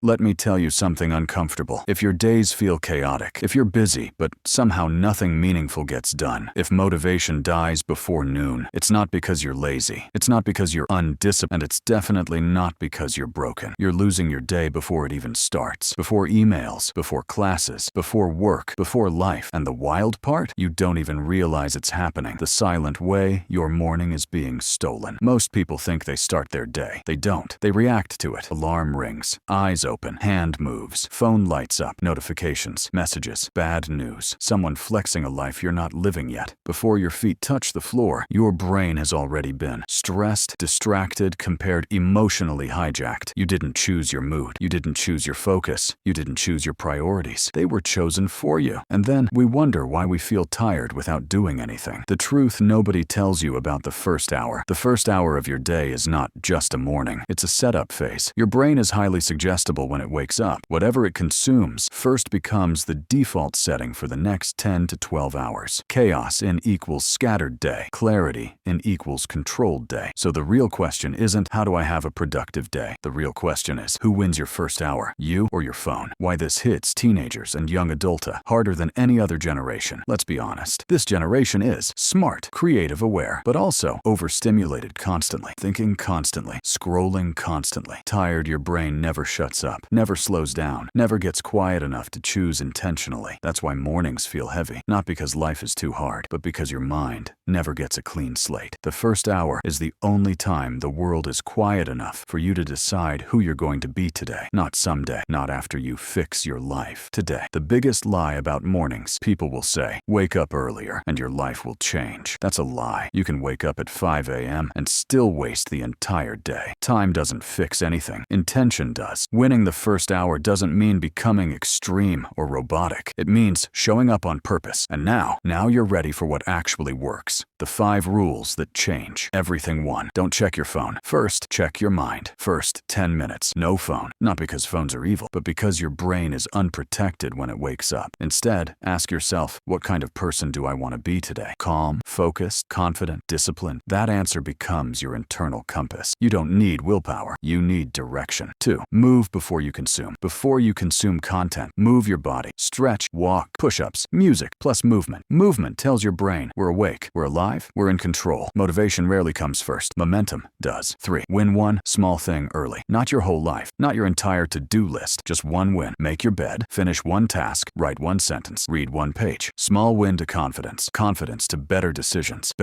Let me tell you something uncomfortable. If your days feel chaotic, if you're busy, but somehow nothing meaningful gets done, if motivation dies before noon, it's not because you're lazy. It's not because you're undisciplined, and it's definitely not because you're broken. You're losing your day before it even starts. Before emails, before classes, before work, before life. And the wild part? You don't even realize it's happening. The silent way your morning is being stolen. Most people think they start their day. They don't. They react to it. Alarm rings, eyes open, hand moves, phone lights up, notifications, messages, bad news, someone flexing a life you're not living yet. Before your feet touch the floor, your brain has already been stressed, distracted, compared, emotionally hijacked. You didn't choose your mood. You didn't choose your focus. You didn't choose your priorities. They were chosen for you. And then we wonder why we feel tired without doing anything. The truth nobody tells you about the first hour. The first hour of your day is not just a morning. It's a setup phase. Your brain is highly suggestible when it wakes up. Whatever it consumes first becomes the default setting for the next 10 to 12 hours. Chaos in equals scattered day. Clarity in equals controlled day. So the real question isn't, how do I have a productive day? The real question is, who wins your first hour? You or your phone? Why this hits teenagers and young adulta harder than any other generation. Let's be honest. This generation is smart, creative, aware, but also overstimulated constantly, thinking constantly, scrolling constantly. Tired, your brain never shuts up, never slows down, never gets quiet enough to choose intentionally. That's why mornings feel heavy, not because life is too hard, but because your mind never gets a clean slate. The first hour is the only time the world is quiet enough for you to decide who you're going to be today, not someday, not after you fix your life, today. The biggest lie about mornings, people will say, wake up earlier and your life will change. That's a lie. You can wake up at 5 a.m. and still waste the entire day. Time doesn't fix anything. Intention does. Winning the first hour doesn't mean becoming extreme or robotic. It means showing up on purpose. And now you're ready for what actually works. The 5 rules that change everything. 1. Don't check your phone. First, check your mind. First 10 minutes, no phone. Not because phones are evil, but because your brain is unprotected when it wakes up. Instead, ask yourself, what kind of person do I want to be today? Calm, focused, confident, disciplined. That answer becomes your internal compass. You don't need willpower. You need direction. 2. Move before you consume. Before you consume content, move your body. Stretch, walk, push-ups, music, plus movement. Movement tells your brain we're awake, we're alive, we're in control. Motivation rarely comes first. Momentum does. 3. Win one small thing early. Not your whole life, not your entire to-do list. Just one win. Make your bed, finish one task, write one sentence, read one page. Small win to confidence. Confidence to better decisions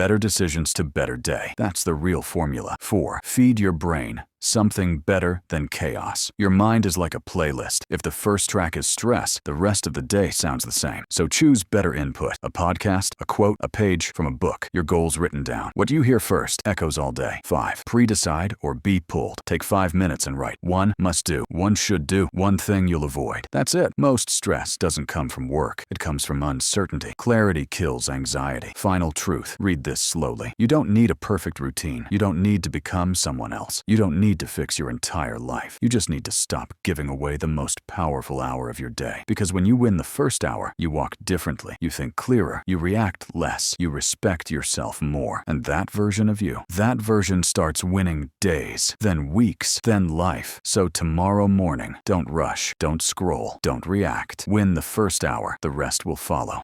to better day. That's the real formula. 4. Feed your brain something better than chaos. Your mind is like a playlist. If the first track is stress, the rest of the day sounds the same. So choose better input. A podcast, a quote, a page from a book, your goals written down. What you hear first echoes all day. 5. Pre-decide or be pulled. Take 5 minutes and write 1 must do, 1 should do, 1 thing you'll avoid. That's it. Most stress doesn't come from work. It comes from uncertainty. Clarity kills anxiety. Final truth. Read this slowly. You don't need a perfect routine. You don't need to become someone else. You don't need to fix your entire life. You just need to stop giving away the most powerful hour of your day. Because when you win the first hour, you walk differently, you think clearer, you react less, you respect yourself more. And that version of you, that version starts winning days, then weeks, then life. So tomorrow morning, don't rush, don't scroll, don't react. Win the first hour, the rest will follow.